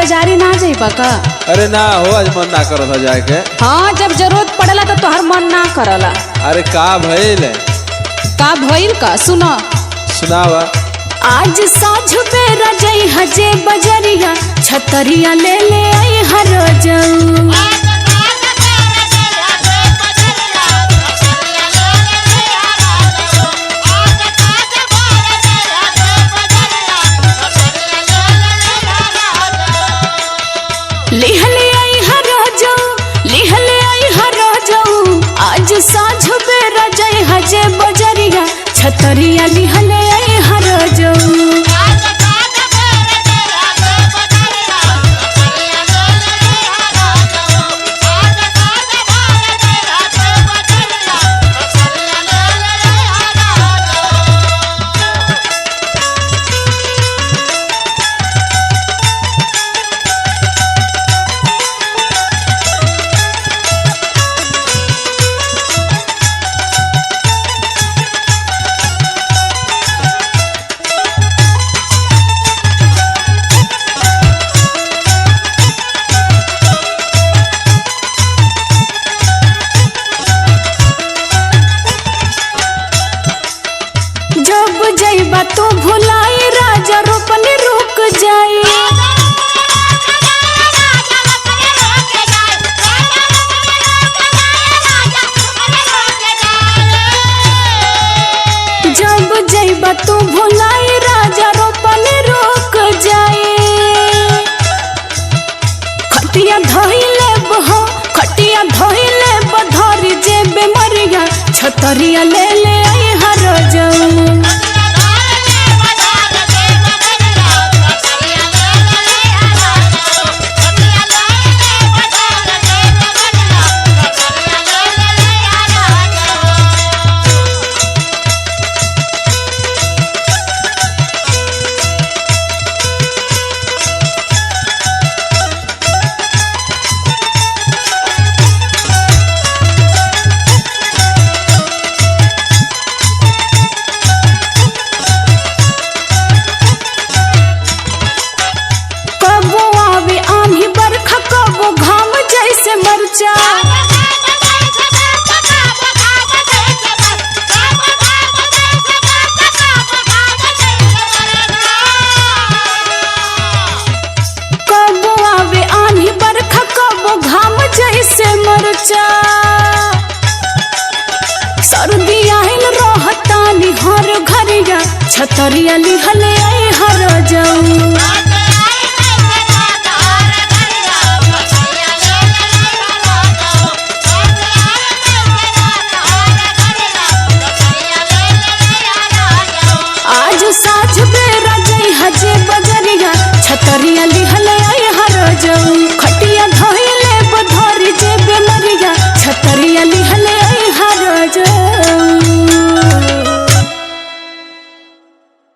बाजारी ना जाइबा का? अरे ना हो, आज मन ना करत हो जाए के। हाँ, जब जरूरत पड़ेला तो तोहर मन ना करला। अरे का भइल? का भइल का सुनो। सुनावा। आज साझ बेरा जई हजे बजरिया, छतरिया ले ले आई हर जाऊ। लिहले आई हर जाऊ, लिहले आई हर जाऊ। आज साझ बेरा जई हजे बजरिया, छतरिया लिहले आई हर जाऊ। जब जइबा तो भुलाई राजा रोपनी रुक जाई। जब जइबा तो भुलाई राजा रोपनी रुक जाई। खटिया धइले बहो, खटिया धइले बधरी जे बेमरिया, छतरिया ले ले आई हर जाऊ। मरचा कबो आवे आंधी बरखा, कबो घाम जैसे मरचा। सर्दी आइल रहतानी हर घरिया, छतरिया लिहले आई हर जाऊ।